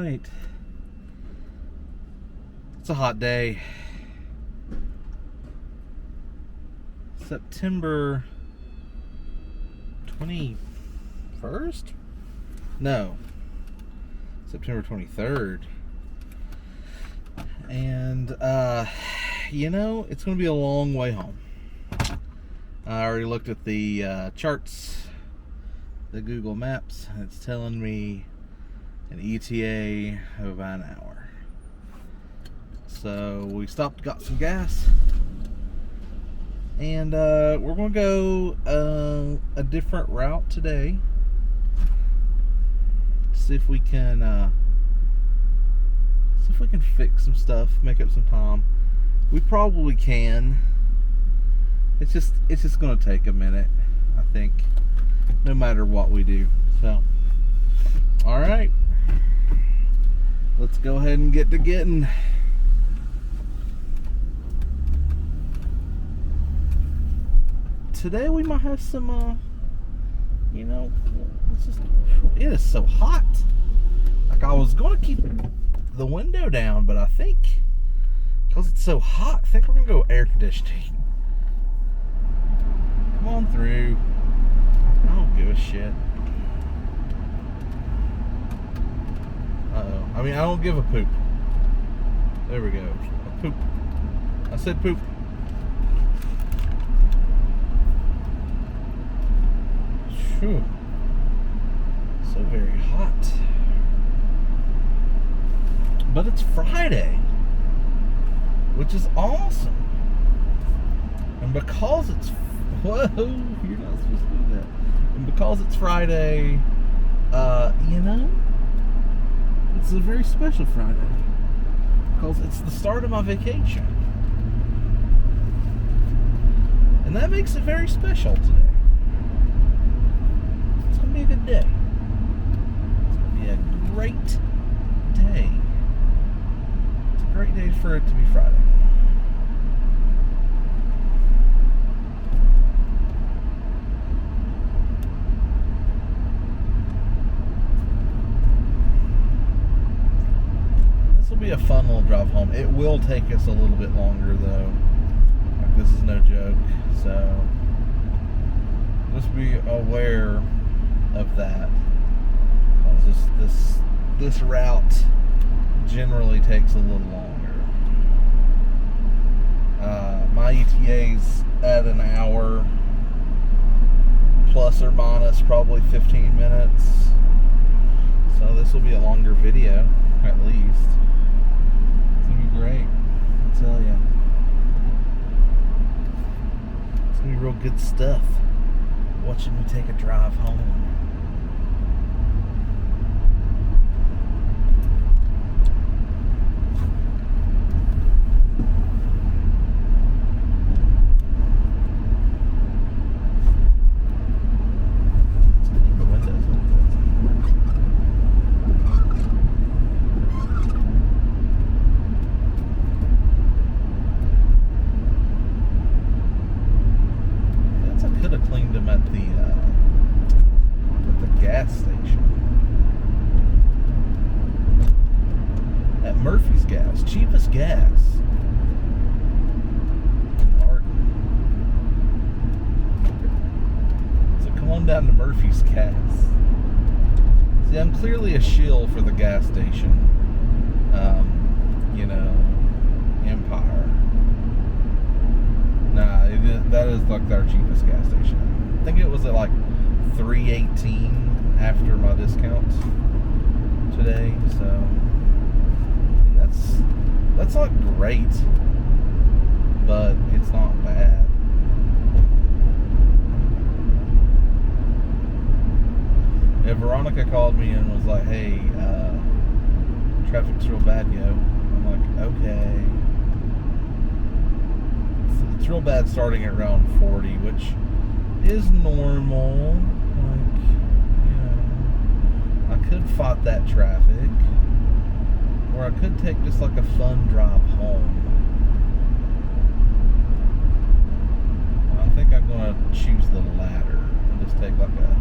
right. It's a hot day. September 21st? No. September 23rd. And, it's going to be a long way home. I already looked at the charts, the Google Maps, and it's telling me an ETA of about an hour. So we stopped, got some gas, and we're going to go a different route today. See if we can fix some stuff, make up some time. We probably can. It's just going to take a minute, I think, no matter what we do. So, all right, let's go ahead and get to getting. Today we might have some, it is so hot. Like, I was going to keep the window down, but I think because it's so hot, I think we're going to go air conditioning. Come on through. I don't give a shit. Uh-oh. I mean, I don't give a poop. There we go. A poop. I said poop. Phew. So very hot. But it's Friday, which is awesome. And because it's whoa, you're not supposed to do that. And because it's Friday, it's a very special Friday. Because it's the start of my vacation. And that makes it very special today. It's going to be a good day. It's going to be a great day. It's a great day for it to be Friday. Be a fun little drive home. It will take us a little bit longer though. Like, this is no joke. So just be aware of that. Because this route generally takes a little longer. My ETA's at an hour plus or minus probably 15 minutes. So this will be a longer video at least. Great, I'll tell you. It's gonna be real good stuff watching me take a drive home. Cleaned them at the gas station at Murphy's Gas, cheapest gas in Arden. So come on down to Murphy's Gas. See, I'm clearly a shill for the gas station, Empire. Nah, that is like our cheapest gas station. I think it was at like $3.18 after my discount today. So that's not great, but it's not bad. Yeah, Veronica called me and was like, "Hey, traffic's real bad, yo." I'm like, "Okay." It's real bad starting at around 40, which is normal. Like, I could fight that traffic, or I could take just like a fun drive home. I think I'm gonna choose the latter and just take like a.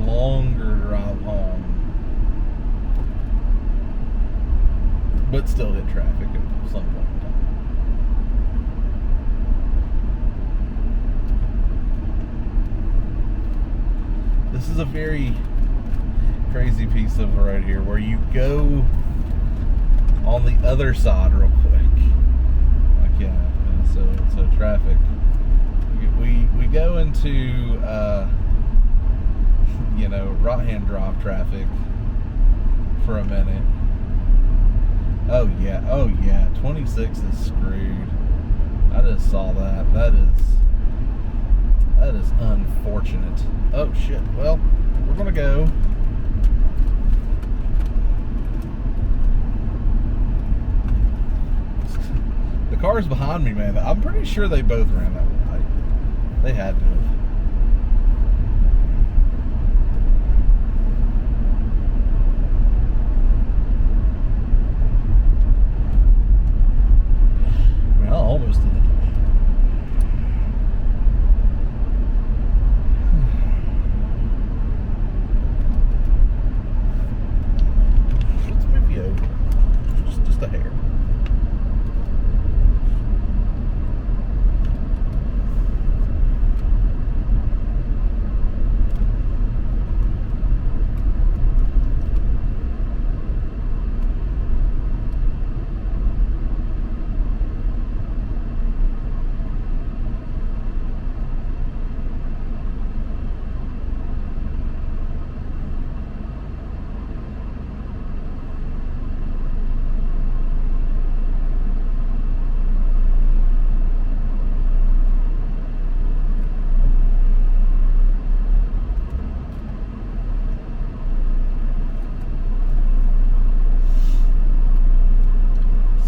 longer drive home but still hit traffic at some point in time. This is a very crazy piece of road here where you go on the other side real quick. Like, so traffic. We go into right-hand drive traffic for a minute. Oh yeah, 26 is screwed. I just saw that. That is unfortunate. Oh shit. Well, we're gonna go. The cars behind me, man, I'm pretty sure they both ran that way. They had to have. I mean, I almost did it. Let's move you over. Just a hair.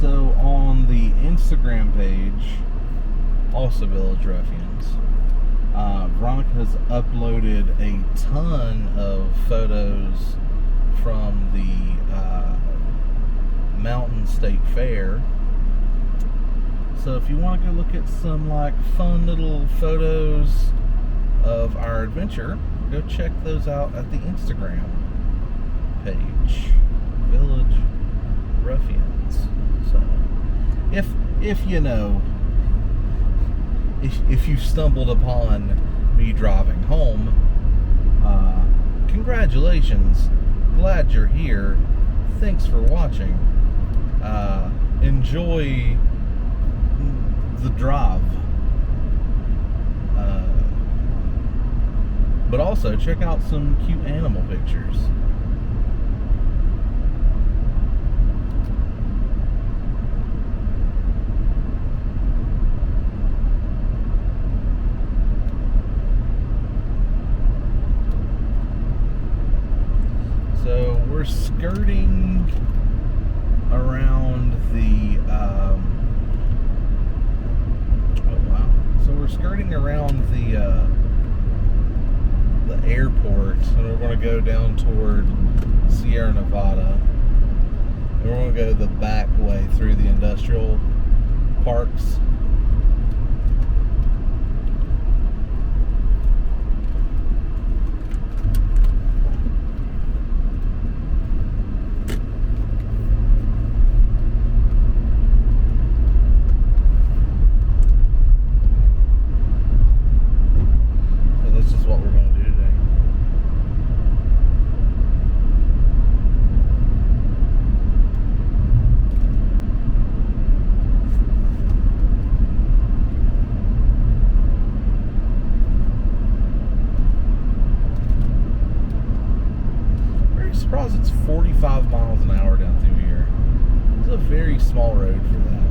So on the Instagram page, also Village Ruffians, Veronica has uploaded a ton of photos from the Mountain State Fair. So if you want to go look at some like fun little photos of our adventure, go check those out at the Instagram page, Village Ruffians. So if you stumbled upon me driving home, congratulations, glad you're here, thanks for watching, enjoy the drive, but also check out some cute animal pictures. So we're skirting around the we're skirting around the airport, and we're going to go down toward Sierra Nevada, and we're going to go the back way through the industrial parks. Surprised it's 45 miles an hour down through here. It's a very small road for that.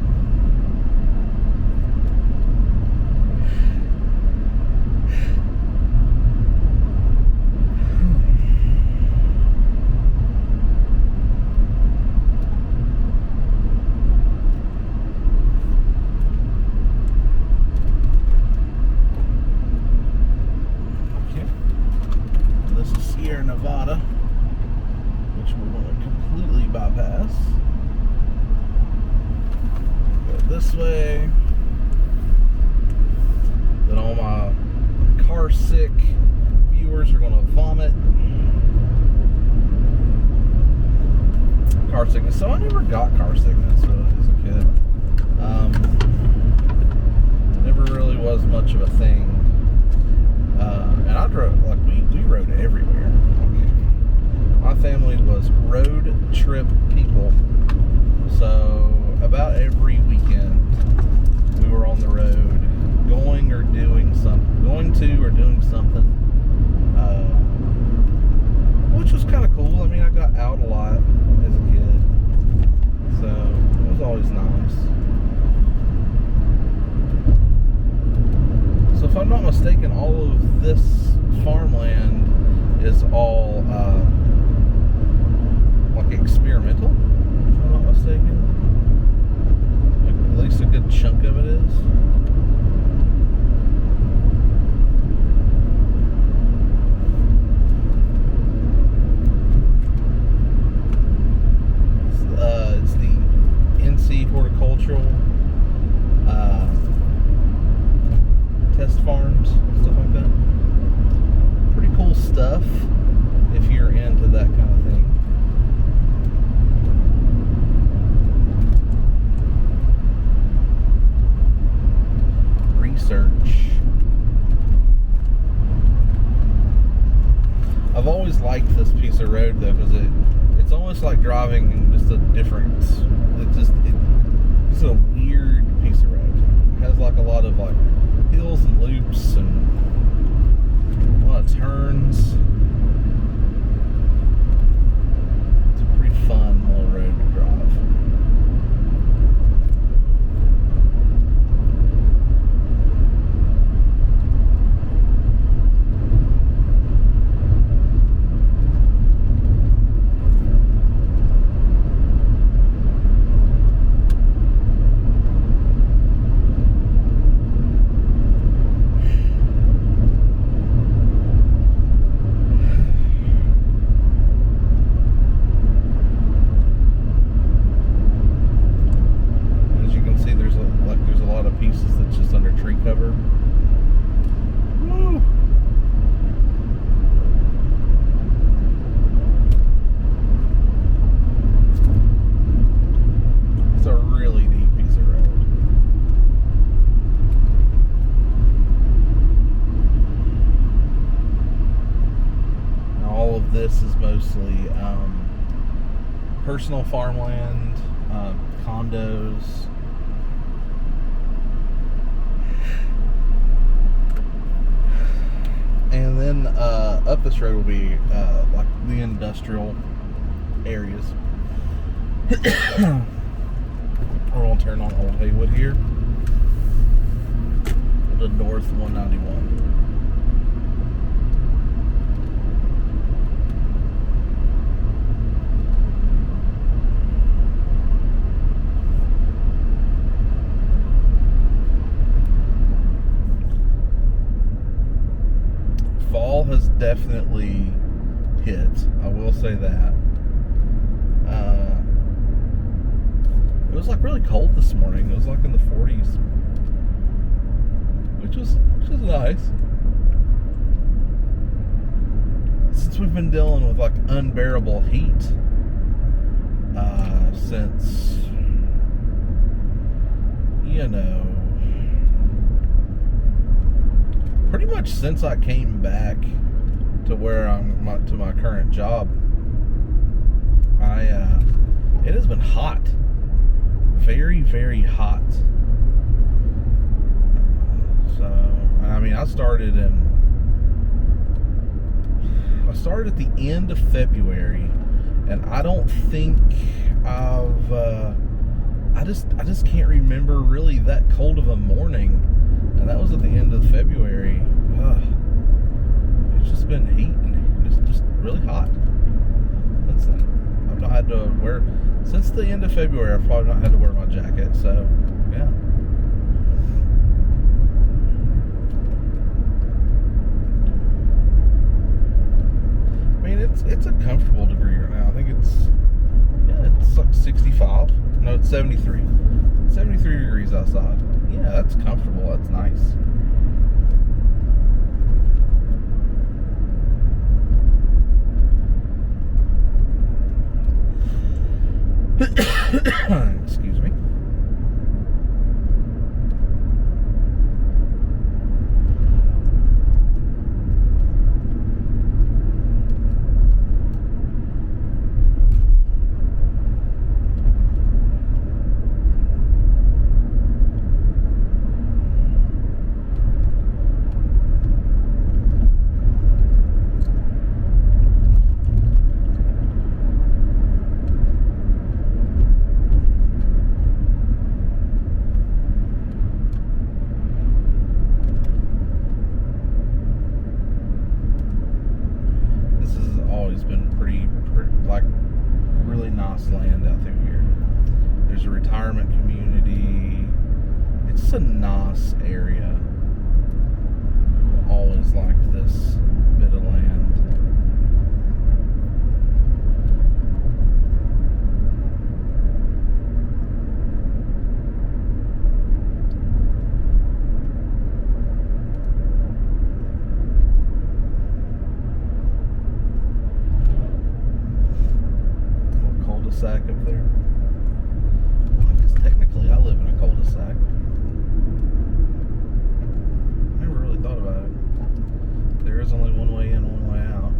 Okay. This is Sierra Nevada, which we're going to completely bypass. Go this way. Then all my car sick viewers are going to vomit. car sickness. So I never got car sickness as a kid. Never really was much of a thing. And I drove, like, we rode everywhere. My family was road trip people. So about every weekend we were on the road, going to or doing something, which was kind of cool. I mean, I got out a lot as a kid, so it was always nice. So if I'm not mistaken, all of this farmland is all like experimental, if I'm not mistaken. Like, at least a good chunk of it is. It's the NC Horticultural test farms, stuff like that. Pretty cool stuff if you're into that kind of thing. Research. I've always liked this piece of road though, because it's almost like driving in just a different, it's a weird piece of road. It has like a lot of like hills and loops and a lot of turns. It's a pretty fun little road to drive. This is mostly personal farmland, condos. And then up this road will be like the industrial areas. We're going to turn on Old Haywood here. The North 191. Fall has definitely hit. I will say that. It was like really cold this morning. It was like in the 40s, which was nice. Since we've been dealing with like unbearable heat since, you know, pretty much since I came back to where to my current job, it has been hot, very, very hot. So, I mean, I started at the end of February, and I don't think I just can't remember really that cold of a morning. And that was at the end of February. It's just been heat and it's just really hot. Since then, I've not had to wear, since the end of February, I've probably not had to wear my jacket. So, yeah. I mean, it's a comfortable degree right now. I think it's like 65. No, it's 73. 73 degrees outside. Yeah, that's comfortable. That's nice. Excuse me. Land out through here. There's a retirement community. It's a nice area. Always liked this bit of land. Cul-de-sac up there. Well, I guess technically I live in a cul-de-sac. Never really thought about it. There is only one way in, one way out.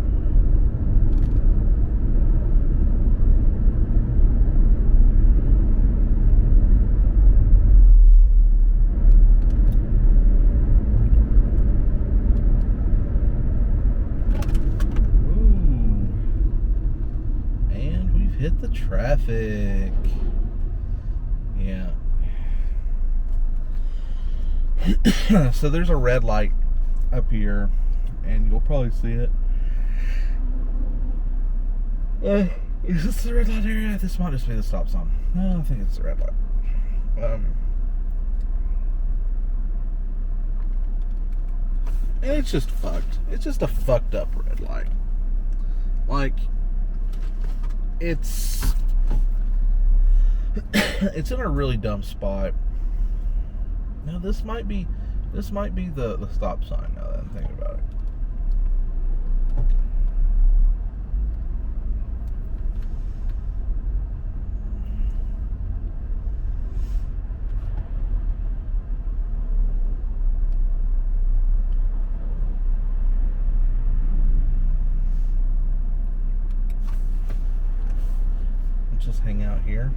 Hit the traffic. Yeah. So there's a red light up here, and you'll probably see it. Is this the red light area? This might just be the stop sign. No, I think it's the red light. And it's just fucked. It's just a fucked up red light. Like, it's in a really dumb spot. Now this might be the stop sign, now that I'm thinking about it. Just hang out here.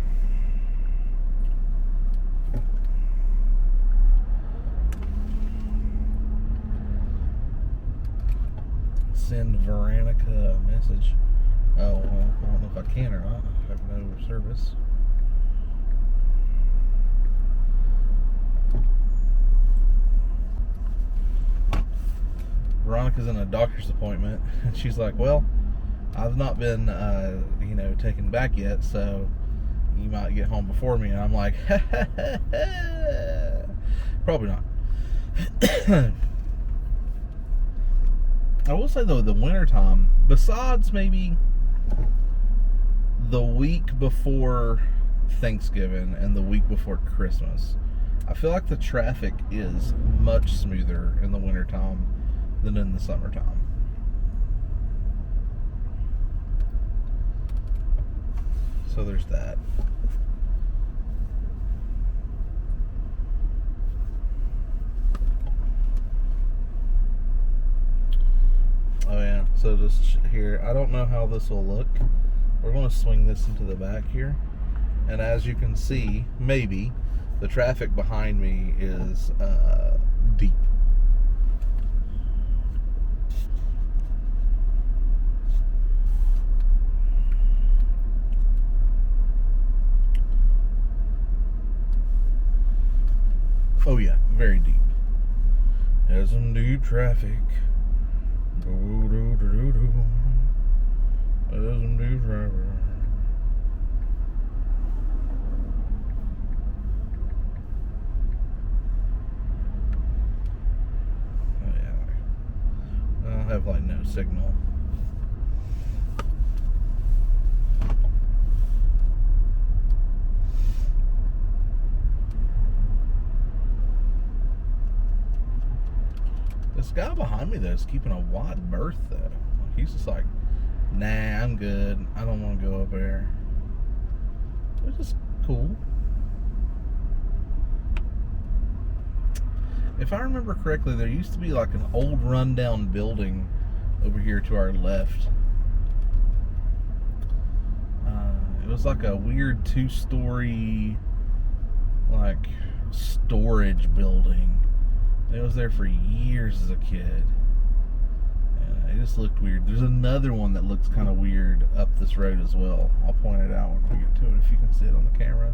Send Veronica a message. Oh, well, I don't know if I can or not. I have no service. Veronica's in a doctor's appointment, and she's like, well, I've not been, taken back yet, so you might get home before me. And I'm like, probably not. I will say, though, the wintertime, besides maybe the week before Thanksgiving and the week before Christmas, I feel like the traffic is much smoother in the wintertime than in the summertime. So there's that. Oh yeah, so just here, I don't know how this will look. We're going to swing this into the back here. And as you can see, maybe, the traffic behind me is deep. Oh yeah, very deep. There's some deep traffic. There's some deep traffic. Oh yeah. I have like no signal. This guy behind me, though, is keeping a wide berth, though. He's just like, nah, I'm good. I don't want to go up there. Just cool. If I remember correctly, there used to be like an old rundown building over here to our left. It was like a weird 2-story like storage building. It was there for years as a kid. It just looked weird. There's another one that looks kind of weird up this road as well. I'll point it out when we get to it if you can see it on the camera.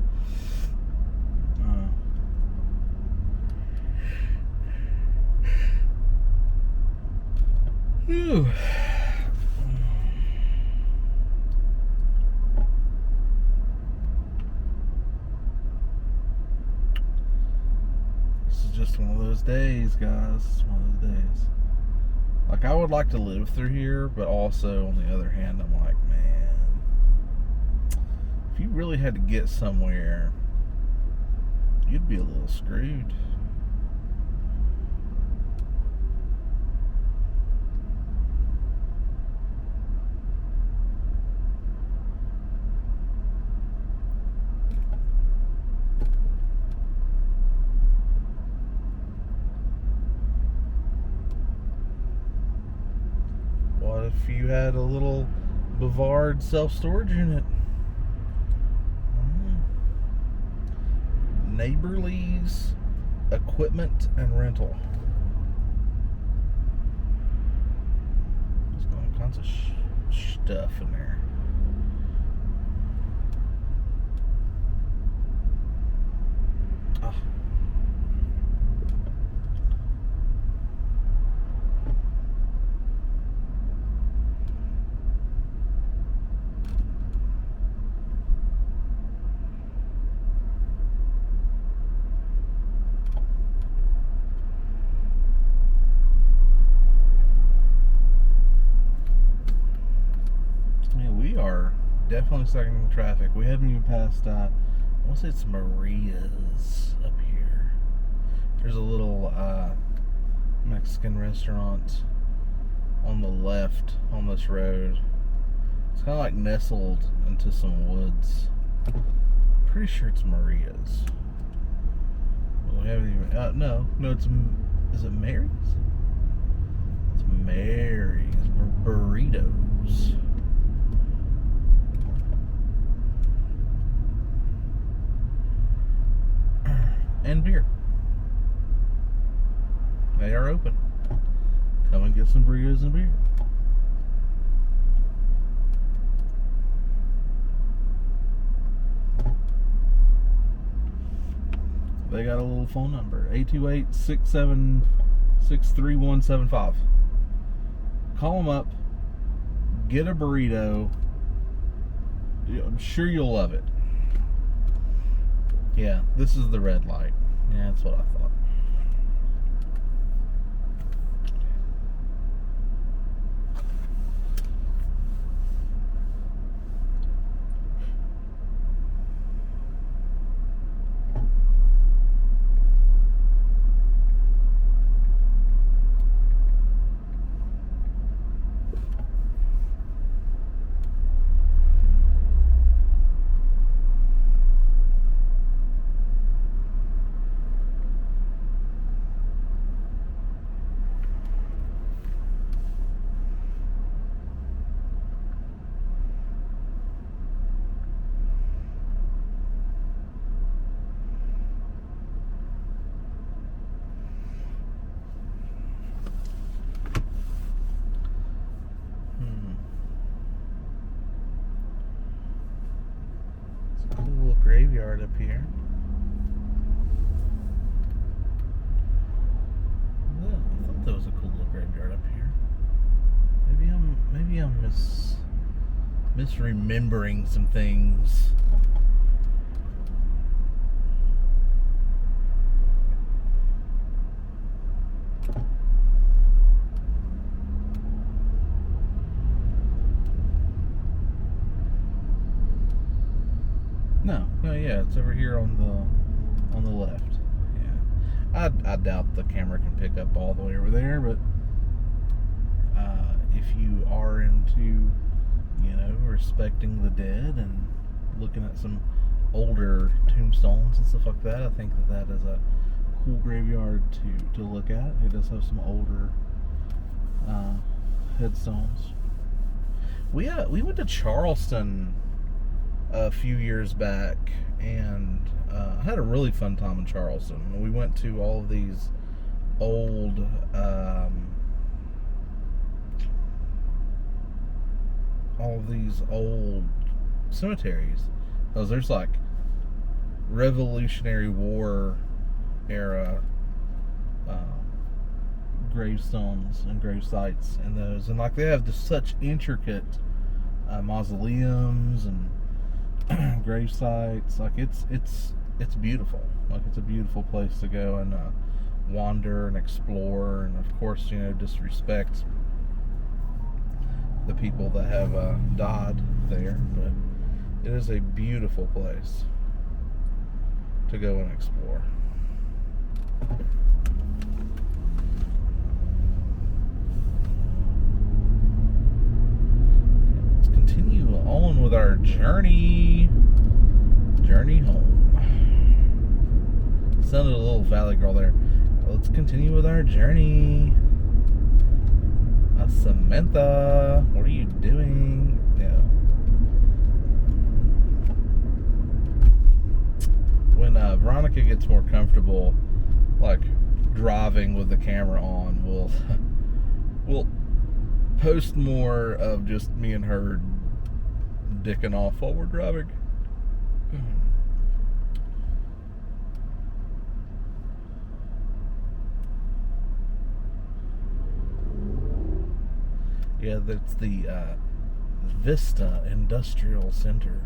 Whew. This is just one of those days, guys. It's one of those days. Like, I would like to live through here, but also, on the other hand, I'm like, man, if you really had to get somewhere, you'd be a little screwed. What if you had a little Bavard self-storage unit? Neighborly's Equipment and Rental. There's all kinds of stuff in there. Ah. We are definitely stuck in traffic. We haven't even passed, I want to say it's Maria's up here. There's a little Mexican restaurant on the left on this road. It's kind of like nestled into some woods. Pretty sure it's Maria's. Well, we haven't even, no, is it Mary's? It's Mary's Burritos. And beer. They are open. Come and get some burritos and beer. They got a little phone number, 828-676-3175. Call them up, get a burrito. I'm sure you'll love it. Yeah, this is the red light. Yeah, that's what I thought. Graveyard up here. Yeah, I thought there was a cool little graveyard up here. Maybe I'm misremembering some things. No, yeah, it's over here on the left. Yeah, I doubt the camera can pick up all the way over there, but if you are into, respecting the dead and looking at some older tombstones and stuff like that. I think that is a cool graveyard to look at. It does have some older headstones. We went to Charleston a few years back, and I had a really fun time in Charleston. We went to all of these old cemeteries, because there's like Revolutionary War era gravestones and grave sites in those, and like they have just such intricate mausoleums and grave sites. Like it's beautiful. Like it's a beautiful place to go and wander and explore, and of course, you know, just respect the people that have died there. But it is a beautiful place to go and explore. Let's continue on with our journey home. Sounded a little Valley Girl there. Let's continue with our journey. Samantha, what are you doing? Yeah. When Veronica gets more comfortable, like driving with the camera on, we'll post more of just me and her dicking off while we're driving. Yeah, that's the Vista Industrial Center.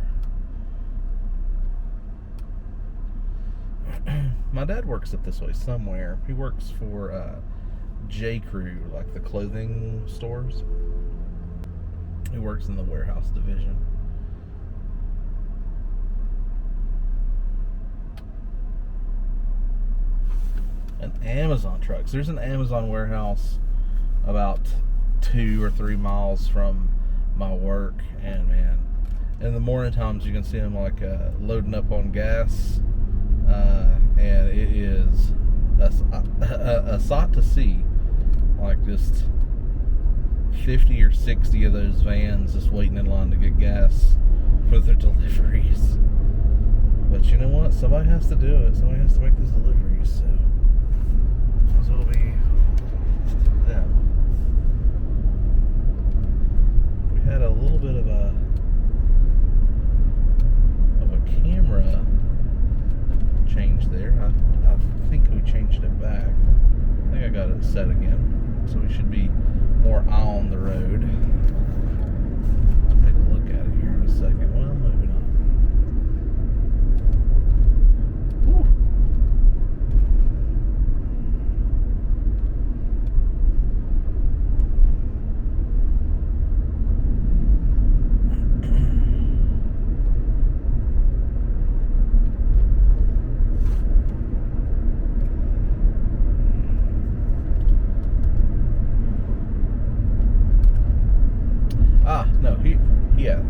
My dad works up this way somewhere. He works for J. Crew, like the clothing stores. He works in the warehouse division. And Amazon trucks. There's an Amazon warehouse about 2 or 3 miles from my work, and man, in the morning times you can see them like loading up on gas, and it is a sight to see. Like just 50 or 60 of those vans just waiting in line to get gas for their deliveries. But you know what? Somebody has to do it. Somebody has to make those deliveries, so it'll be them. We had a little bit of a camera change there. I think we changed it back. I think I got it set again, so we should be more eye on the road. I'll take a look at it here in a second. Well, maybe not. Whew.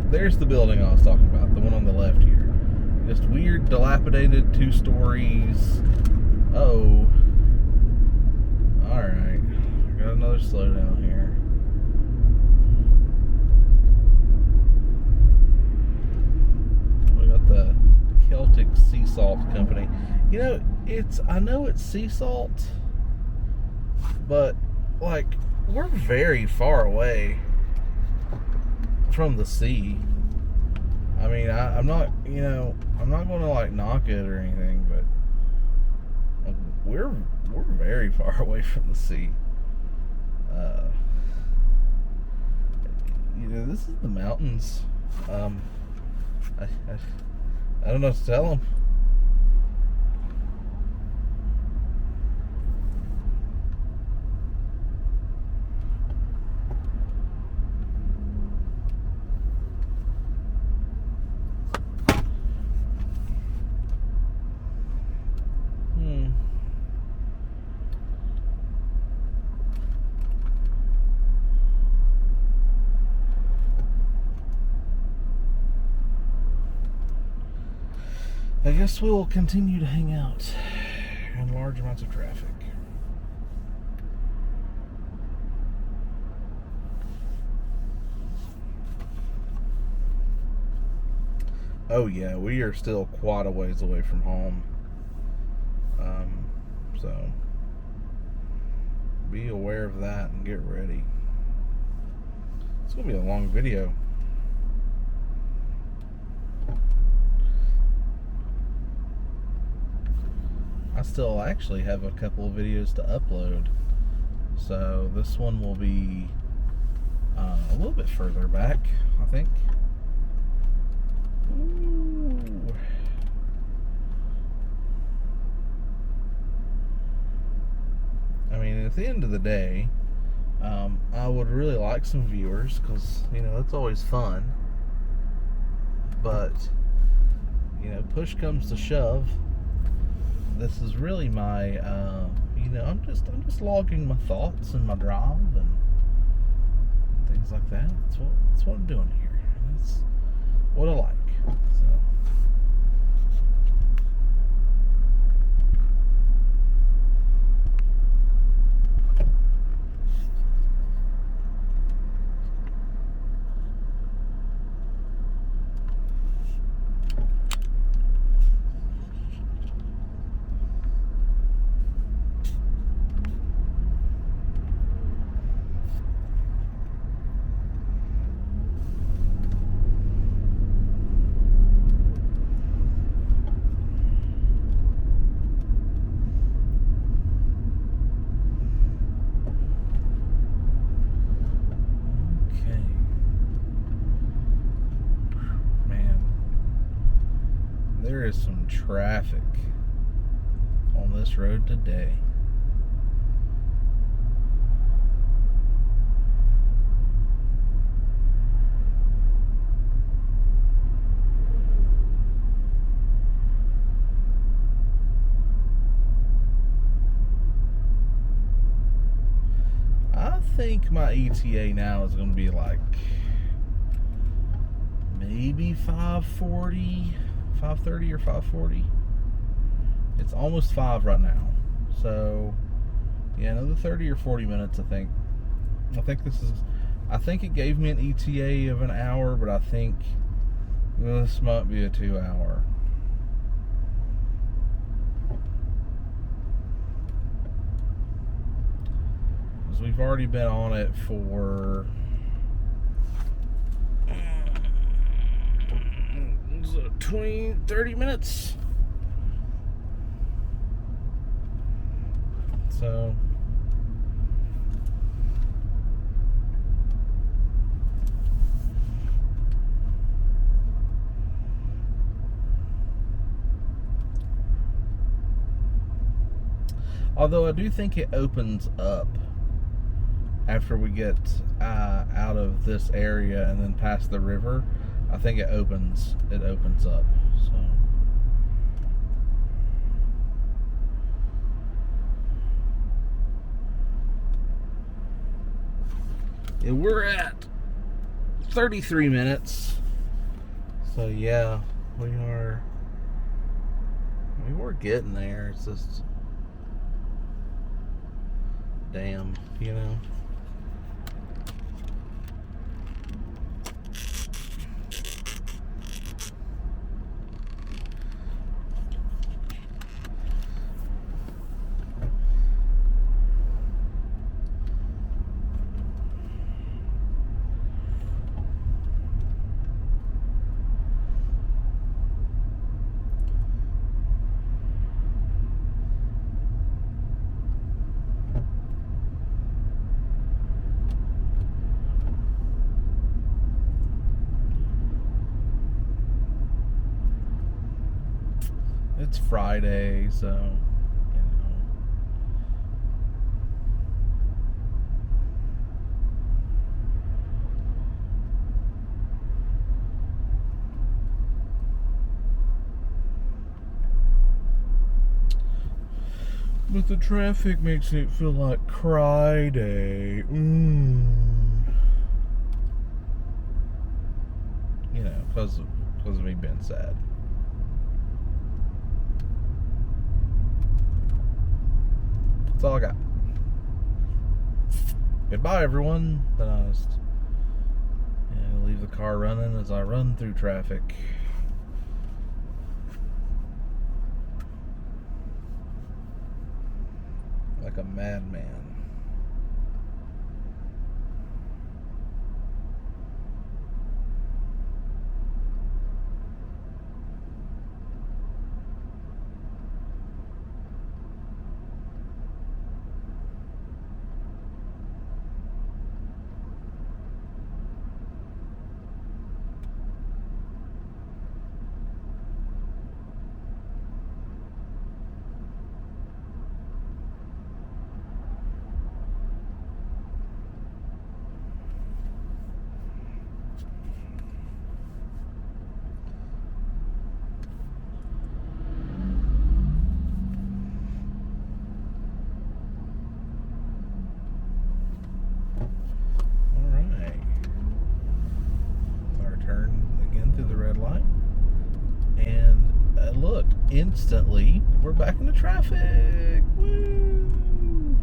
There's the building I was talking about, the one on the left here. Just weird, dilapidated 2 stories. Oh. Alright. Got another slowdown here. We got the Celtic Sea Salt Company. You know, I know it's sea salt, but, like, we're very far away from the sea. I mean, I'm not going to like knock it or anything, but we're very far away from the sea. This is the mountains. I don't know what to tell them. I guess we will continue to hang out in large amounts of traffic. Oh yeah, we are still quite a ways away from home. So be aware of that and get ready. It's gonna be a long video. I still actually have a couple of videos to upload, so this one will be a little bit further back, I think. Ooh. I mean, at the end of the day, I would really like some viewers, because, you know, it's always fun. But, you know, push comes to shove. This is really my, you know, I'm just logging my thoughts and my drive and things like that. That's what I'm doing here. That's what I like. So. There is some traffic on this road today. I think my ETA now is going to be like maybe 5:40. 5:30 or 5:40. It's almost 5 right now, so yeah, another 30 or 40 minutes. I think it gave me an ETA of an hour, but I think this might be a 2 hour. Because we've already been on it for 30 minutes. So although I do think it opens up after we get out of this area and then past the river. I think it opens up. So yeah, we're at 33 minutes. So yeah, we're getting there. It's just damn, you know. It's Friday, so you know. But the traffic makes it feel like cry day. You know, because of me being sad. That's all I got. Goodbye, everyone. Then I'll just leave the car running as I run through traffic. Like a madman. Instantly, we're back into traffic. Woo!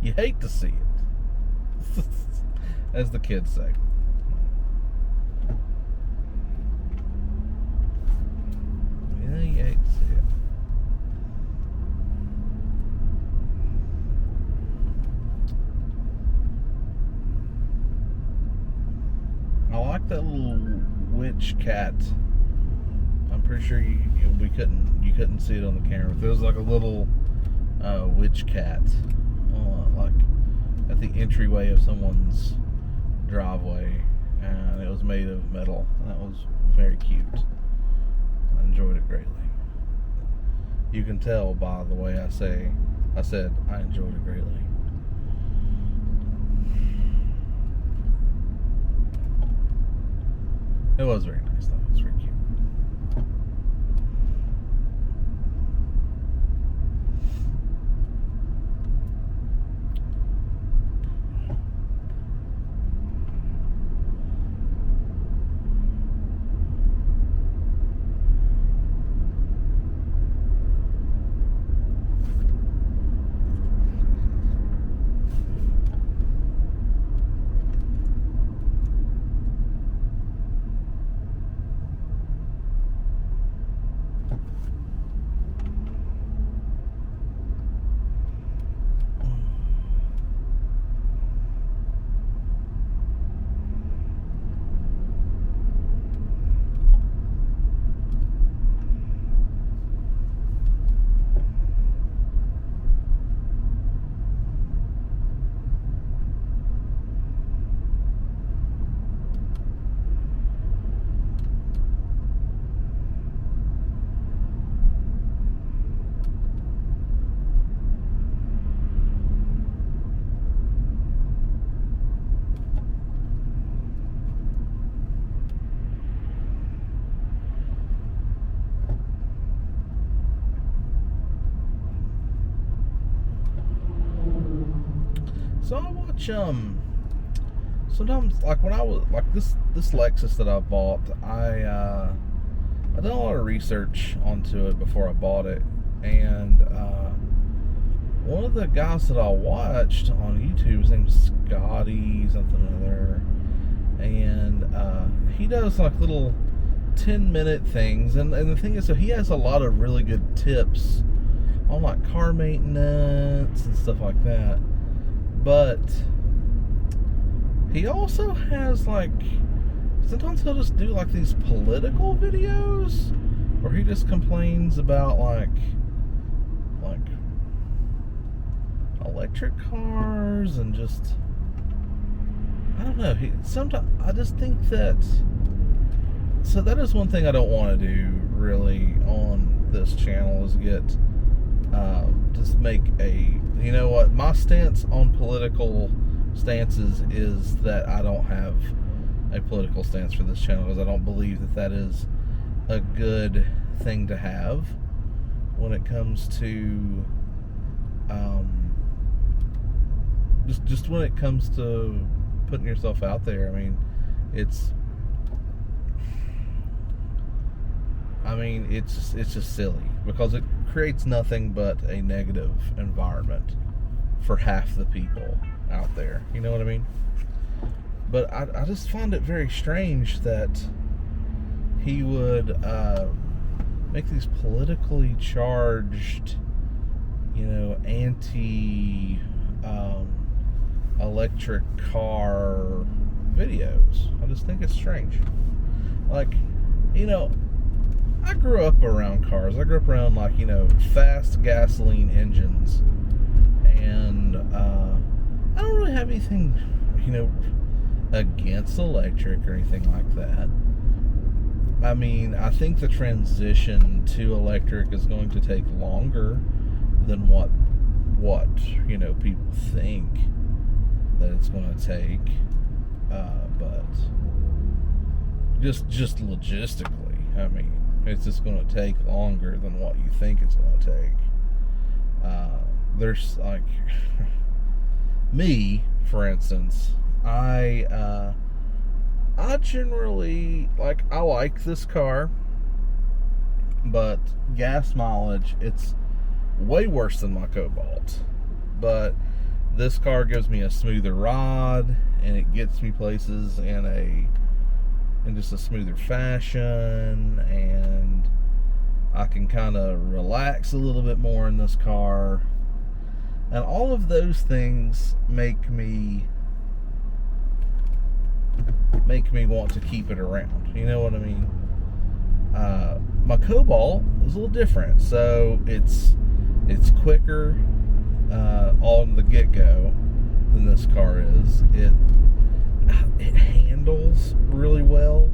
You hate to see it, as the kids say. Yeah, you hate to see it. I like that little witch cat. I'm pretty sure you couldn't see it on the camera. But there was like a little witch cat, like at the entryway of someone's driveway, and it was made of metal. And that was very cute. I enjoyed it greatly. You can tell by the way I said I enjoyed it greatly. It was very nice, though. It was very cute. So I watch sometimes, like when I was like this Lexus that I bought, I did a lot of research onto it before I bought it, and one of the guys that I watched on YouTube, his name's Scotty something or other, and he does like little 10-minute things, and the thing is, so he has a lot of really good tips on like car maintenance and stuff like that. But he also has like, sometimes he'll just do like these political videos where he just complains about like electric cars and just, I don't know. Sometimes I just think that, so that is one thing I don't want to do really on this channel, is get just make a, you know what, my stance on political stances is that I don't have a political stance for this channel, because I don't believe that that is a good thing to have when it comes to just when it comes to putting yourself out there. I mean, It's, I mean, it's just silly because it creates nothing but a negative environment for half the people out there. You know what I mean? But I just find it very strange that he would make these politically charged, anti electric car videos. I just think it's strange. Like, I grew up around cars. I grew up around fast gasoline engines, and I don't really have anything against electric or anything like that. I mean, I think the transition to electric is going to take longer than what people think that it's going to take, but just logistically, I mean, it's just going to take longer than what you think it's going to take. There's like me, for instance. I generally I like this car, but gas mileage, it's way worse than my Cobalt. But this car gives me a smoother ride, and it gets me places in just a smoother fashion, and I can kind of relax a little bit more in this car, and all of those things make me want to keep it around. You know what I mean? My Cobalt is a little different, so it's quicker on the get-go than this car is. It handles really well,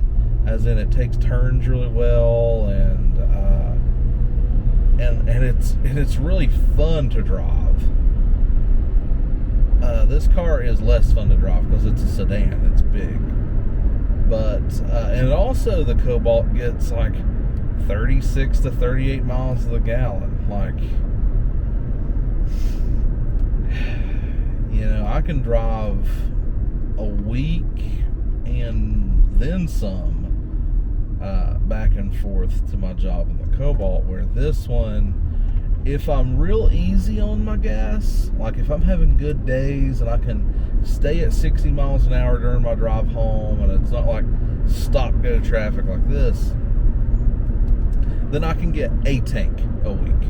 as in it takes turns really well, and it's really fun to drive. This car is less fun to drive because it's a sedan. It's big, but and also the Cobalt gets 36 to 38 miles to the gallon. I can drive a week and then some back and forth to my job in the Cobalt, where this one, if I'm real easy on my gas, if I'm having good days and I can stay at 60 miles an hour during my drive home, and it's not like stop-go traffic like this, then I can get a tank a week.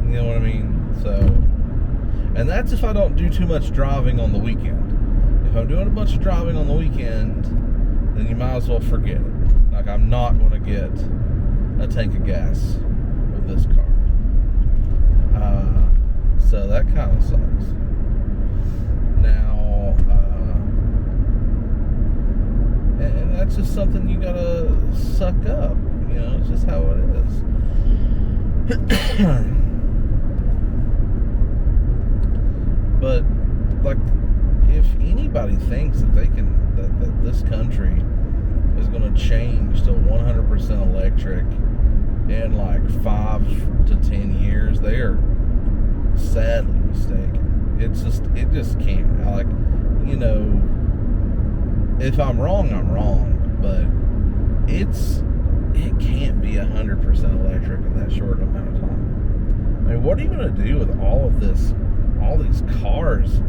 You know what I mean? So, and that's if I don't do too much driving on the weekend. If I'm doing a bunch of driving on the weekend, then you might as well forget it. I'm not going to get a tank of gas with this car. So that kind of sucks. Now, and that's just something you gotta suck up. It's just how it is. But if anybody thinks that they can, that this country is going to change to 100% electric in 5 to 10 years, they are sadly mistaken. It just can't. If I'm wrong, I'm wrong, but it can't be 100% electric in that short amount of time. I mean, what are you going to do with all these cars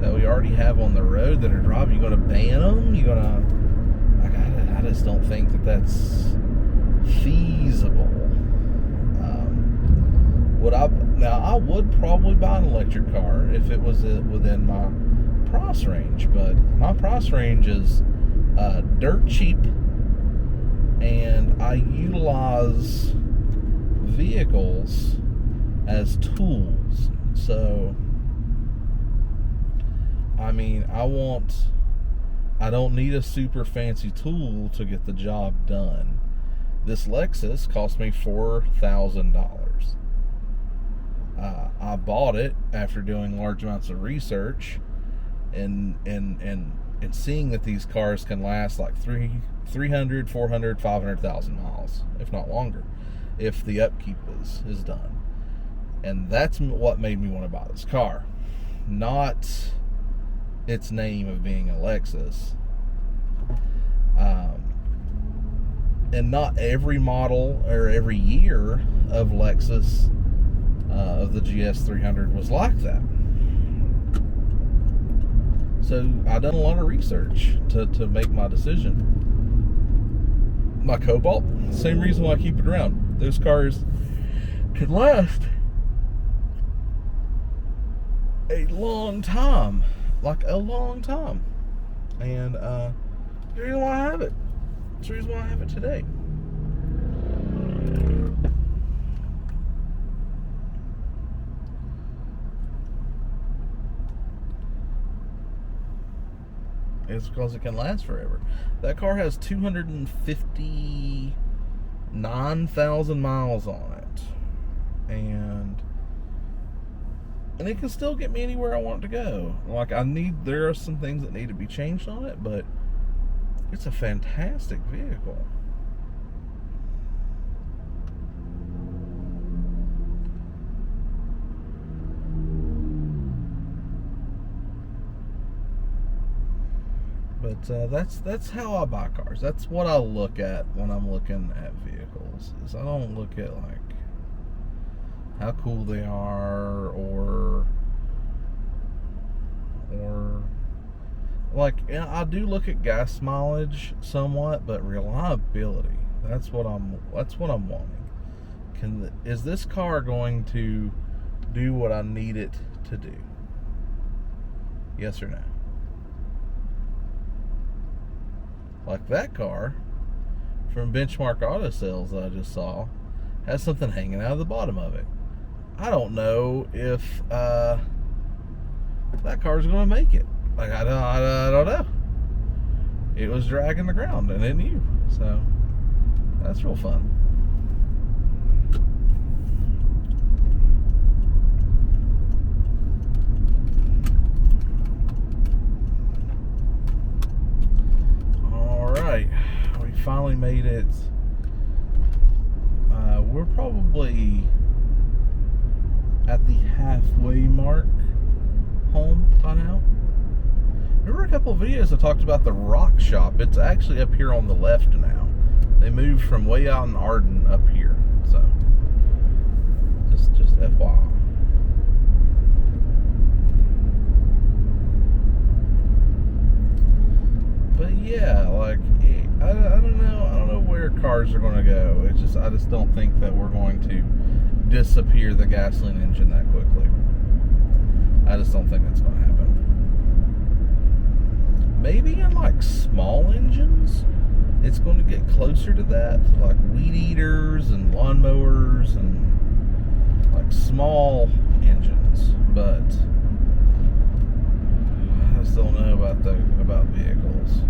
that we already have on the road that are driving? You going to ban them? You going to? I just don't think that that's feasible. I would probably buy an electric car if it was within my price range, but my price range is dirt cheap, and I utilize vehicles as tools. So, I mean, I don't need a super fancy tool to get the job done. This Lexus cost me $4,000. I bought it after doing large amounts of research and seeing that these cars can last 300, 400, 500,000 miles, if not longer, if the upkeep is done. And that's what made me want to buy this car. Not its name of being a Lexus, Um, and not every model or every year of Lexus of the GS300 was like that. So I done a lot of research to make my decision. My Cobalt, same reason why I keep it around. Those cars could last a long time, like a long time, and the reason why I have it. That's the reason why I have it today. It's because it can last forever. That car has 259,000 miles on it, and it can still get me anywhere I want it to go. Like, there are some things that need to be changed on it, but it's a fantastic vehicle. But that's how I buy cars. That's what I look at when I'm looking at vehicles. Is I don't look at like how cool they are or like, I do look at gas mileage somewhat, but reliability. That's what I'm wanting. Is this car going to do what I need it to do? Yes or no? Like that car from Benchmark Auto Sales that I just saw has something hanging out of the bottom of it. I don't know if that car's going to make it. Like, I don't know. It was dragging the ground and it knew. So that's real fun. Alright, we finally made it. We're probably at the halfway mark home by now. Remember a couple of videos I talked about the rock shop? It's actually up here on the left now. They moved from way out in Arden up here. So just FYI. But yeah, like, I don't know where cars are going to go. I just don't think that we're going to disappear the gasoline engine that quickly. I just don't think that's going to happen. Maybe in like small engines, it's going to get closer to that, like weed eaters and lawnmowers and like small engines. But I just don't know about vehicles.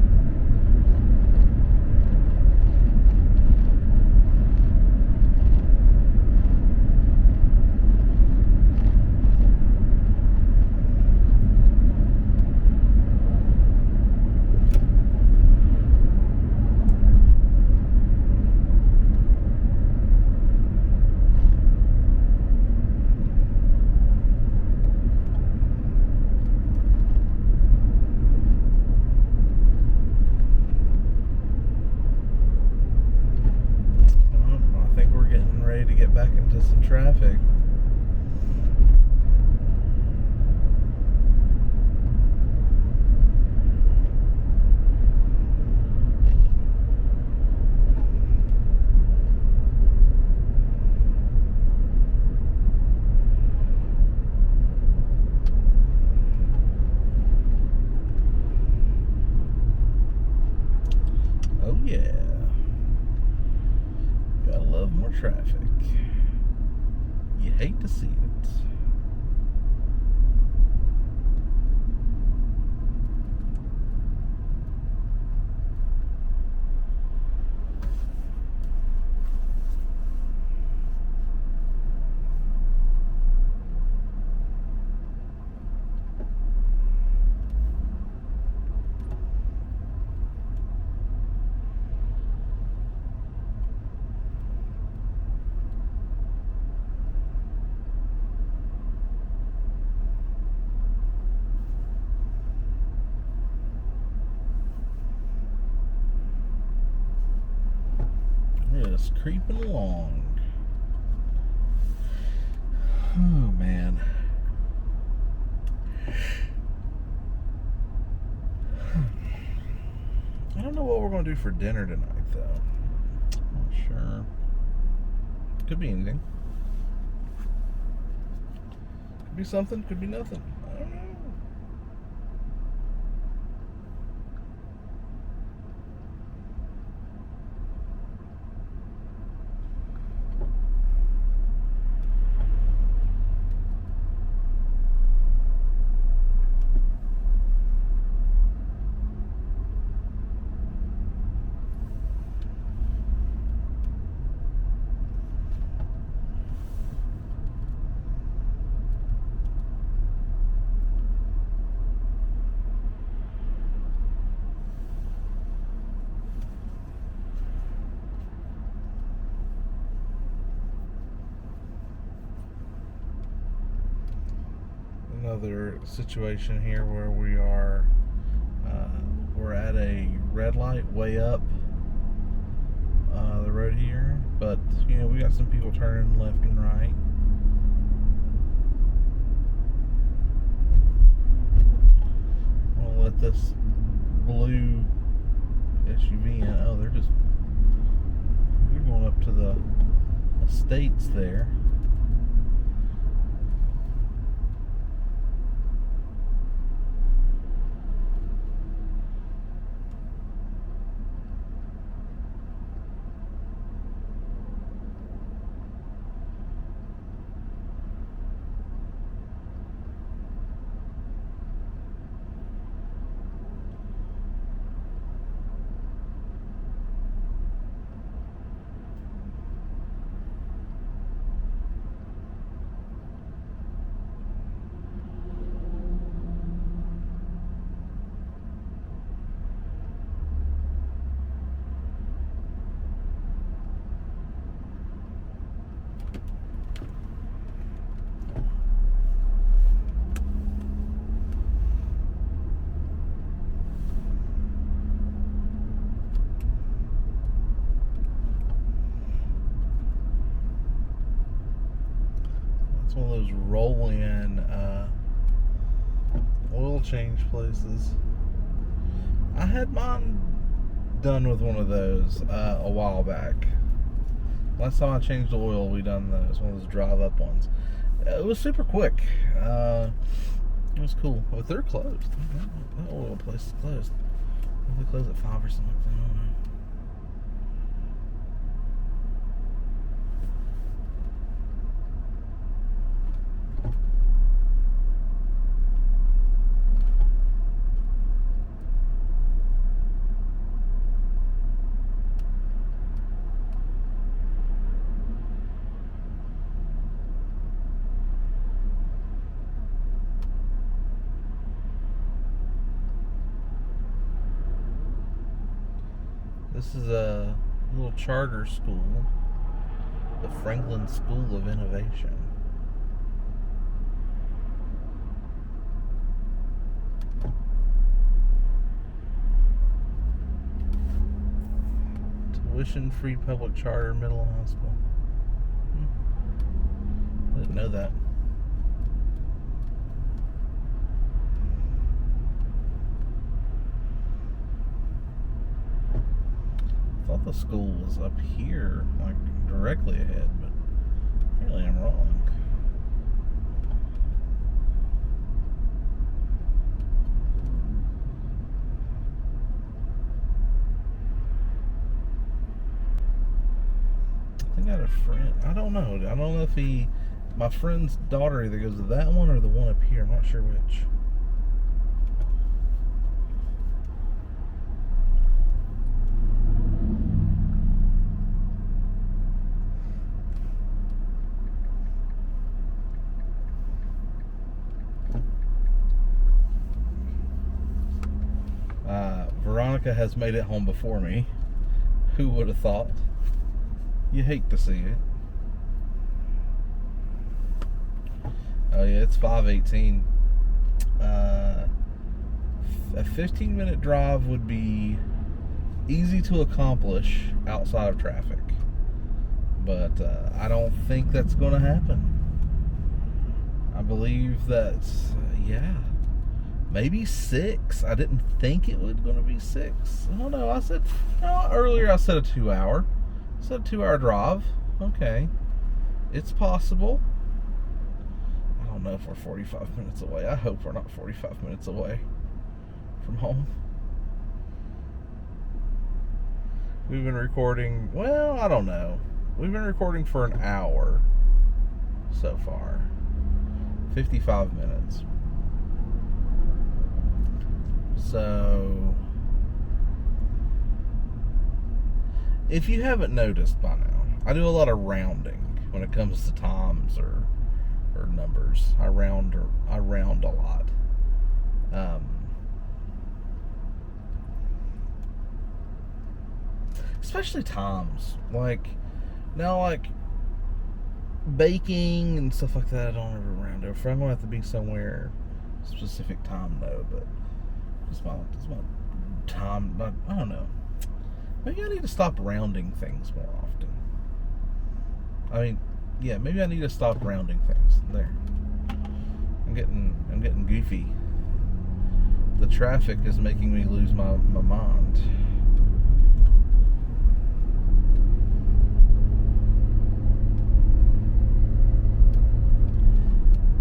Back into some traffic. Oh yeah. Gotta love more traffic. You hate to see it. creeping along. Oh, man. I don't know what we're going to do for dinner tonight, though. Not sure. Could be anything. Could be something, could be nothing. I don't know. Another situation here where we are we're at a red light way up the road here, but you know, we got some people turning left and right. I'll let this blue SUV in. Oh, they're going up to the estates there. One of those roll-in oil change places. I had mine done with one of those a while back. Last time I changed the oil, we done those, one of those drive-up ones. It was super quick. It was cool, but they're closed. That oil place is closed. They close at 5 or something. I don't know. This is a little charter school, the Franklin School of Innovation. Tuition-free public charter middle and high school. I didn't know that. I thought the school was up here, like directly ahead, but apparently I'm wrong. I think I had a friend. I don't know. I don't know if my friend's daughter either goes to that one or the one up here. I'm not sure which. Veronica has made it home before me. Who would have thought? You hate to see it. Oh yeah, it's 5:18. A 15-minute drive would be easy to accomplish outside of traffic. But I don't think that's going to happen. I believe that, maybe 6. I didn't think it was going to be 6. I don't know. Earlier I said a 2-hour. I said a 2-hour drive. Okay. It's possible. I don't know if we're 45 minutes away. I hope we're not 45 minutes away from home. We've been recording, I don't know. We've been recording for an hour so far. 55 minutes. So, if you haven't noticed by now, I do a lot of rounding when it comes to times or numbers. I round a lot. Especially times. Like baking and stuff like that, I don't ever round over. I'm gonna have to be somewhere specific time though, but just my time. I don't know. Maybe I need to stop rounding things more often. Maybe I need to stop rounding things. There. I'm getting goofy. The traffic is making me lose my mind.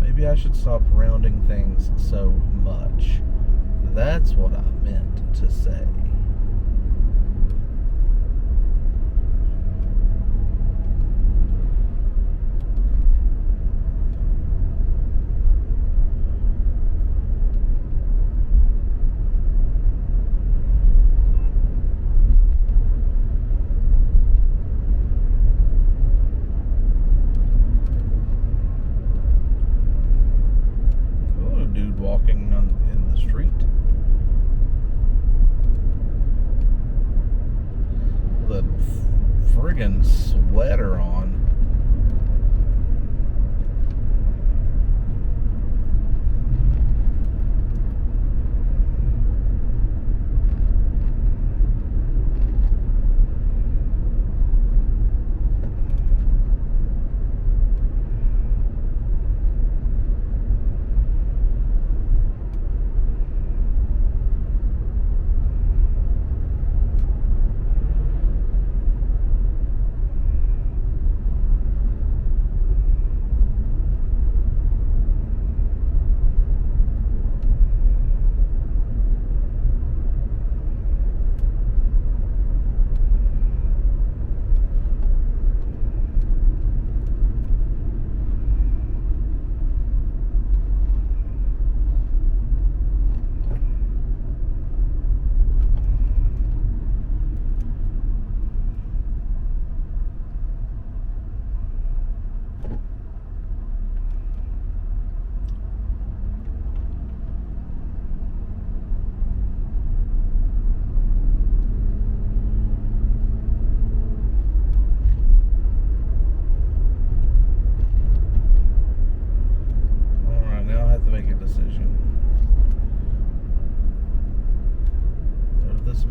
Maybe I should stop rounding things so much. That's what I meant to say. Friggin' sweater on.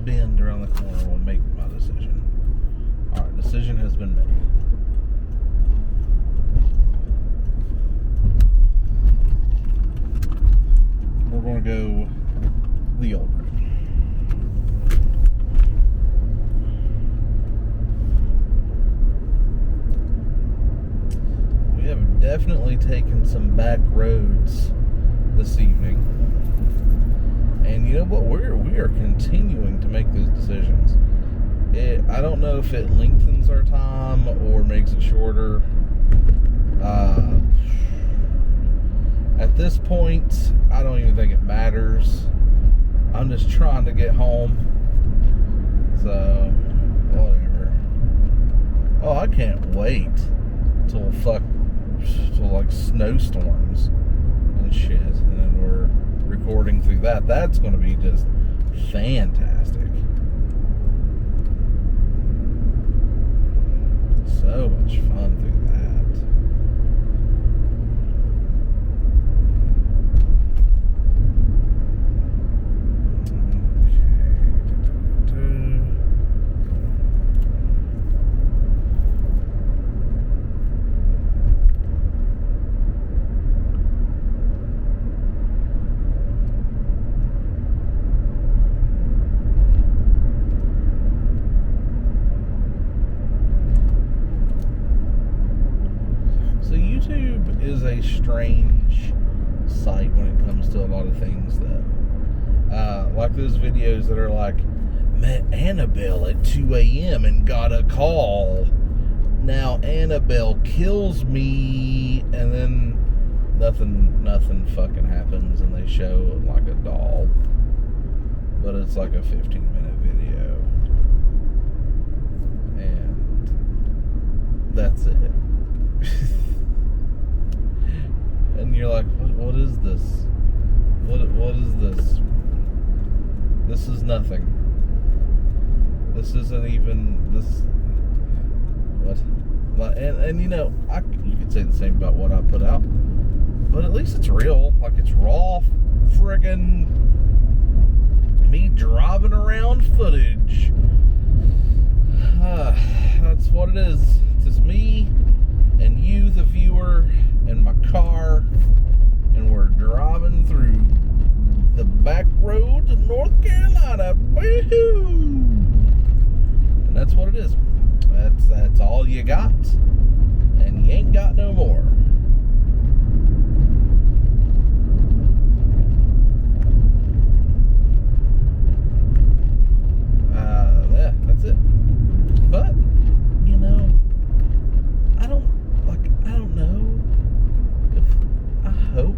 Bend around the corner will make my decision. Alright, decision has been made. We're going to go the old route. We have definitely taken some back roads this evening. And you know what? We are continuing to make those decisions. I don't know if it lengthens our time or makes it shorter. At this point, I don't even think it matters. I'm just trying to get home. So, whatever. Oh, I can't wait till like snowstorms and shit. And then we're recording through that. That's going to be just fantastic. So much fun through that. strange sight when it comes to a lot of things, though. Like those videos that are like, met Annabelle at 2 a.m. and got a call. Now Annabelle kills me, and then nothing fucking happens, and they show like a doll. But it's like a 15-minute video. And that's it. And you're like, what is this? What is this? This is nothing. This isn't even this. What? And you know, you could say the same about what I put out, but at least it's real. Like, it's raw, friggin' me driving around footage. That's what it is. It's just me and you, the viewer, in my car, and we're driving through the back roads of North Carolina. Woohoo! And that's what it is. That's all you got, and you ain't got no more. Yeah, that's it. But you know, I don't know if I hope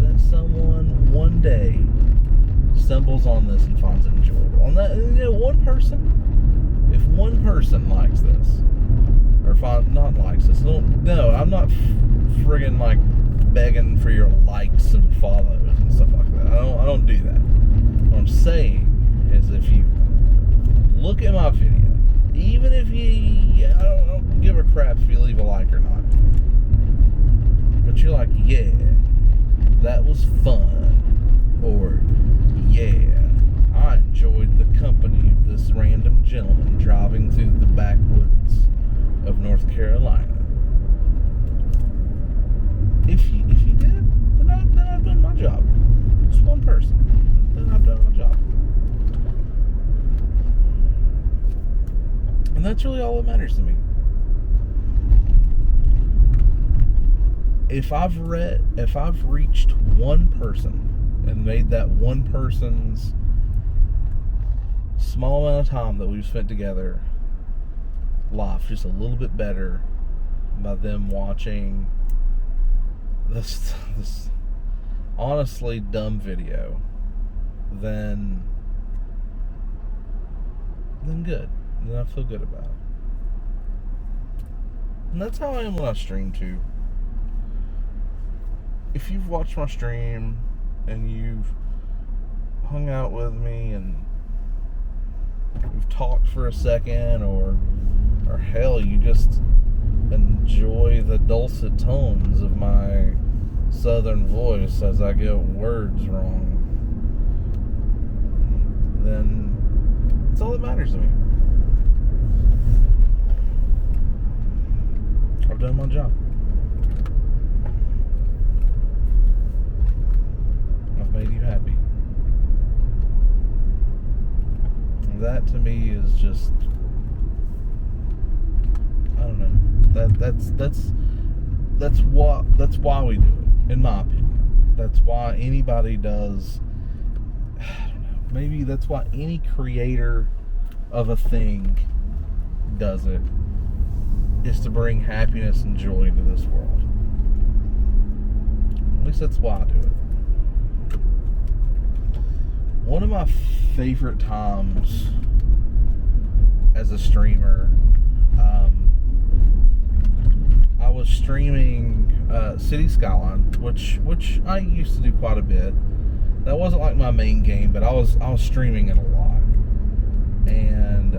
that someone one day stumbles on this and finds it enjoyable. And that, you know, if one person likes this, or not likes this, no, I'm not friggin' like begging for your likes and follows and stuff like that. I don't do that. What I'm saying is, if you look at my video, even if I don't give a crap if you leave a like or not, but you're like, yeah, that was fun, or yeah, I enjoyed the company of this random gentleman driving through the backwoods of North Carolina. If you did, then I've done my job. Just one person, then I've done my job. And that's really all that matters to me. If I've reached one person and made that one person's small amount of time that we've spent together life just a little bit better by them watching this honestly dumb video, then good. Then I feel good about it. And that's how I am when I stream too. If you've watched my stream and you've hung out with me and we've talked for a second, or hell, you just enjoy the dulcet tones of my southern voice as I get words wrong, then that's all that matters to me. I've done my job. I've made you happy. And that to me is just, I don't know. That's why we do it, in my opinion. That's why anybody does. I don't know. Maybe that's why any creator of a thing does it, is to bring happiness and joy into this world. At least that's why I do it. One of my favorite times as a streamer, I was streaming City Skyline, which I used to do quite a bit. That wasn't like my main game, but I was streaming it a lot, and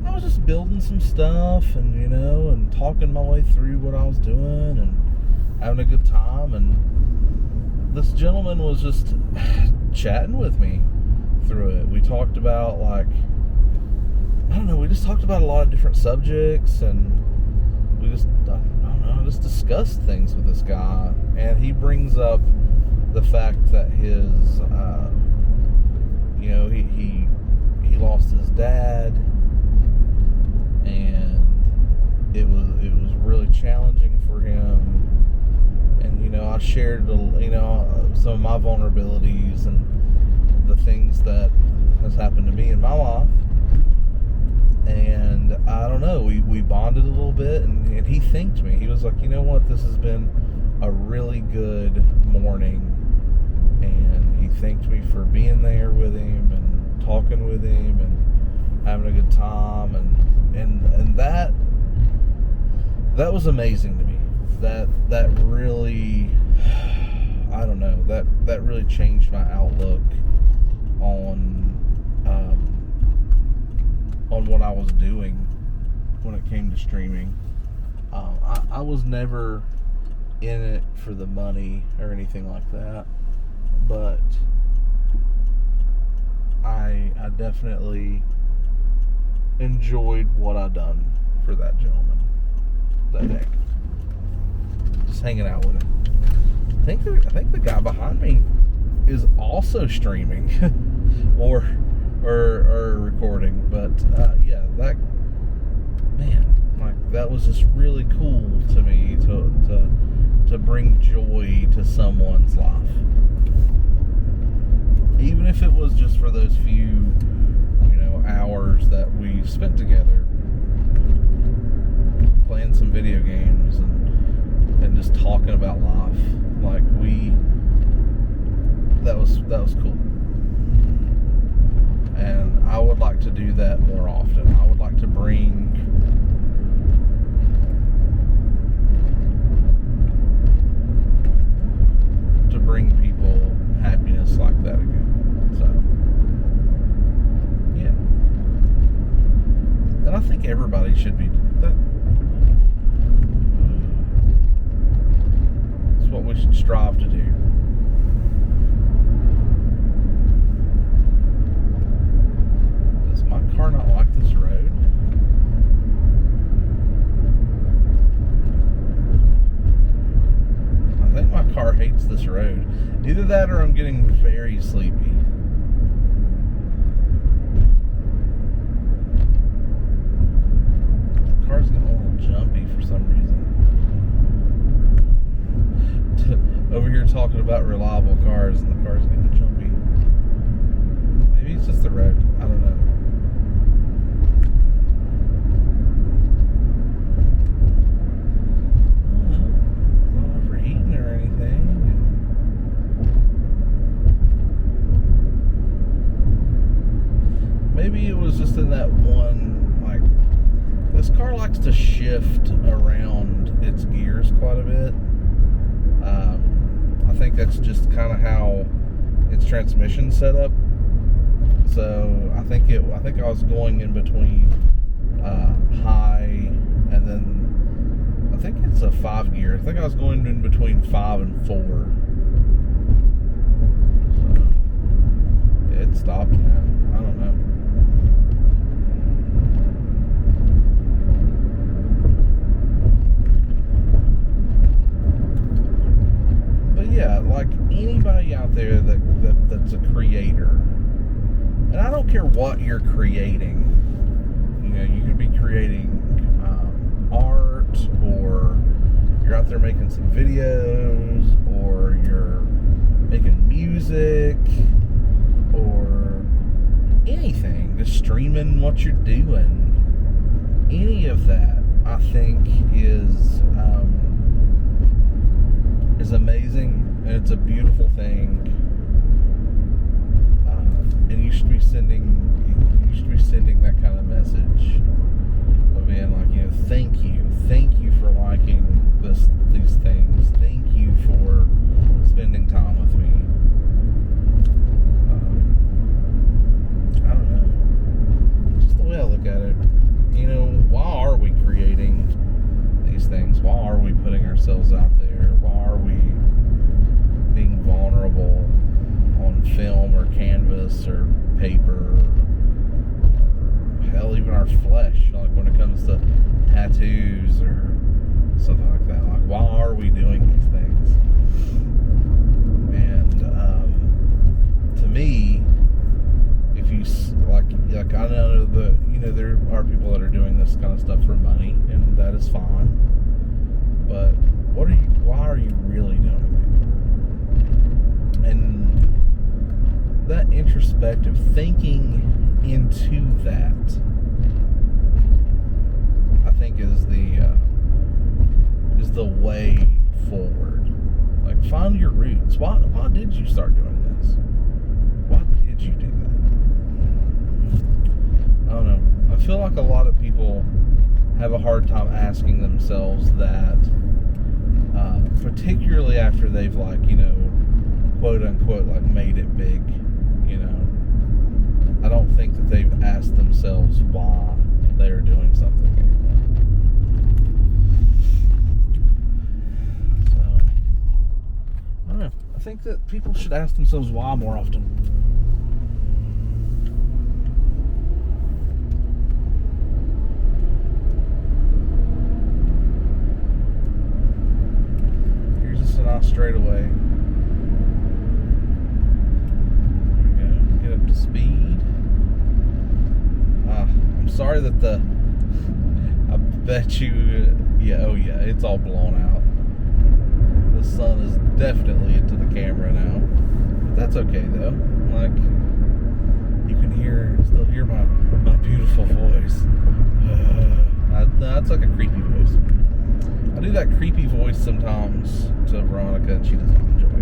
I was just building some stuff, and and talking my way through what I was doing and having a good time. And this gentleman was just chatting with me through it. We talked about, like, I don't know, we just talked about a lot of different subjects, and we just, I don't know, just discussed things with this guy. And he brings up the fact that his, he lost his dad, and it was shared, some of my vulnerabilities and the things that has happened to me in my life. And I don't know, we bonded a little bit, and he thanked me. He was like, you know what, this has been a really good morning. And he thanked me for being there with him and talking with him and having a good time. And that was amazing to me. That really, I don't know, that really changed my outlook on what I was doing when it came to streaming. I was never in it for the money or anything like that, but I definitely enjoyed what I done for that gentleman that day. Just hanging out with him. I think the guy behind me is also streaming or recording, but yeah, that was just really cool to me to bring joy to someone's life, even if it was just for those few hours that we spent together playing some video games and just talking about life. Like that was cool. And I would like to do that more often. I would like to bring people happiness like that again. So, yeah. And I think everybody should be that. That's what we should strive to do. Does my car not like this road? I think my car hates this road. Either that or I'm getting very sleepy. The car's getting a little jumpy for some reason. Over here talking about reliable cars and the car's getting jumpy. Maybe it's just the road. I don't know. Maybe it was just in that one, like, this car likes to shift around its gears quite a bit. I think that's just kind of how its transmission's set up. So I think I was going in between high and then I think it's a 5 gear. I think I was going in between 5 and 4. So it stopped now. I don't know. Yeah, like anybody out there that's a creator, and I don't care what you're creating. You could be creating art, or you're out there making some videos, or you're making music, or anything, just streaming what you're doing. Any of that, I think, is amazing, and it's a beautiful thing, and you should be sending that kind of message of being like, thank you for liking these things, thank you for spending time with me. I don't know, just the way I look at it. Why are we creating these things? Why are we putting ourselves out there? Why are we being vulnerable on film or canvas or paper, or hell, even our flesh, like when it comes to tattoos or something like that? Like, why are we doing these things? And to me, if you like I know that there are people that are doing this kind of stuff for money, and that is fine. But why are you really doing it? perspective, thinking into that, I think is the way forward. Like, find your roots. Why did you start doing this? Why did you do that? I don't know. I feel like a lot of people have a hard time asking themselves that, particularly after they've, like, you know, quote unquote, like, made it big. You know, I don't think that they've asked themselves why they're doing something anymore. So, I don't know. I think that people should ask themselves why more often. Here's just a nice straightaway. Speed. I'm sorry that I bet you, it's all blown out. The sun is definitely into the camera now. But that's okay though. Like, you can still hear my beautiful voice. That's like a creepy voice. I do that creepy voice sometimes to Veronica, and she does not enjoy it.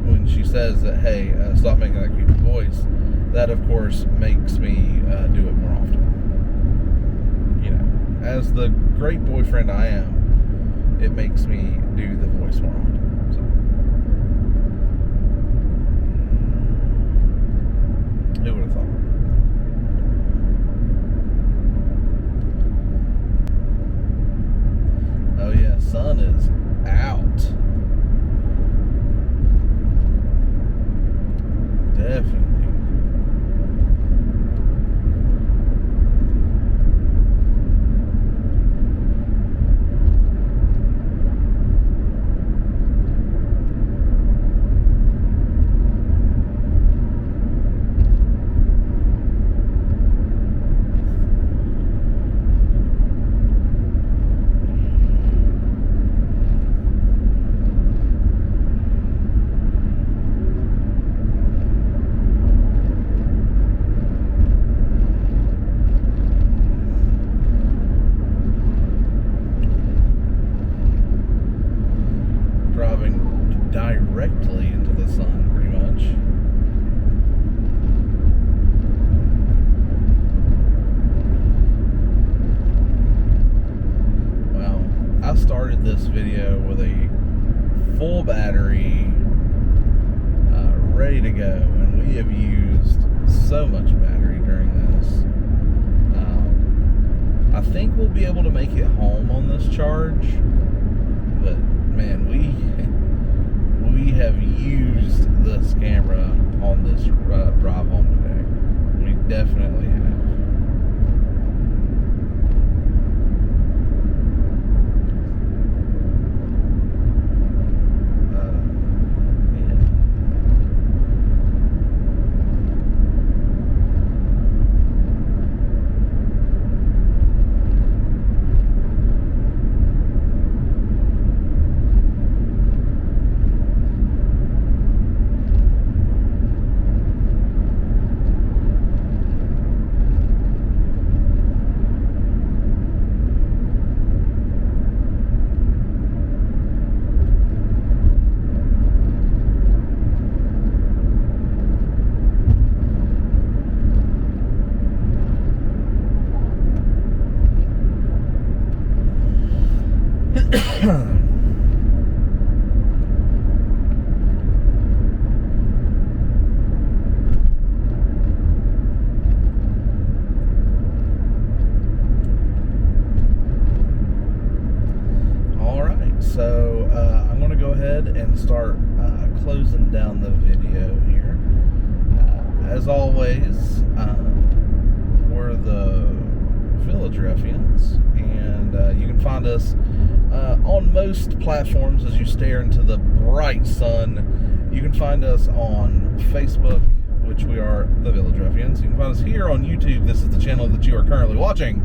When she says that, hey, stop making that creepy voice, that of course makes me do it more often. You know, as the great boyfriend I am, it makes me do the voice more often. So, who would have thought? Oh yeah, sun is out. Definitely. Directly into the sun, pretty much. Well, I started this video with a full battery, ready to go, and we have used so much battery during this. I think we'll be able to make it home on this charge, but man, we have used this camera on this drive home today. We definitely have. So I'm going to go ahead and start closing down the video here. As always, we're the Village Ruffians, and you can find us on most platforms as you stare into the bright sun. You can find us on Facebook, which we are the Village Ruffians. You can find us here on YouTube. This is the channel that you are currently watching.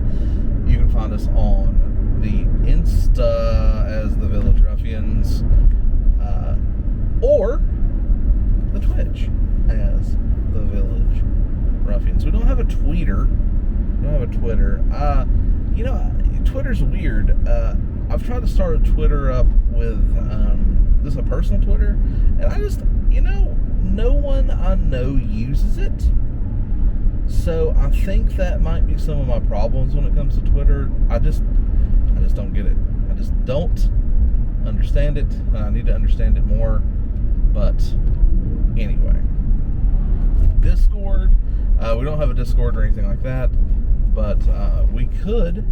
You can find us on the Insta as the Village Ruffians. or the Twitch as the Village Ruffians. We don't have a tweeter. We don't have a Twitter. Twitter's weird. I've tried to start a Twitter up with this is a personal Twitter, and I just, no one I know uses it. So I think that might be some of my problems when it comes to Twitter. I just don't get it. I just don't understand it. I need to understand it more. But anyway, Discord. We don't have a Discord or anything like that, but we could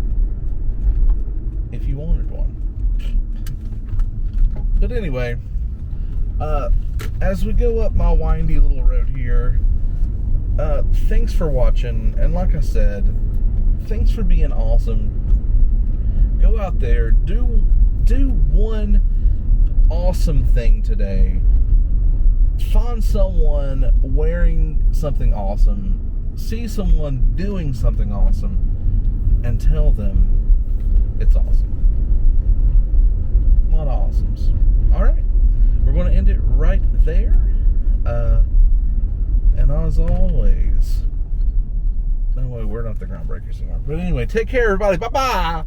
if you wanted one. But anyway, as we go up my windy little road here, thanks for watching, and like I said, thanks for being awesome. Go out there, do one awesome thing today. Find someone wearing something awesome, see someone doing something awesome, and tell them it's awesome. A lot of awesomes. Alright, we're going to end it right there. And as always, no way, we're not the groundbreakers anymore. But anyway, take care, everybody. Bye-bye.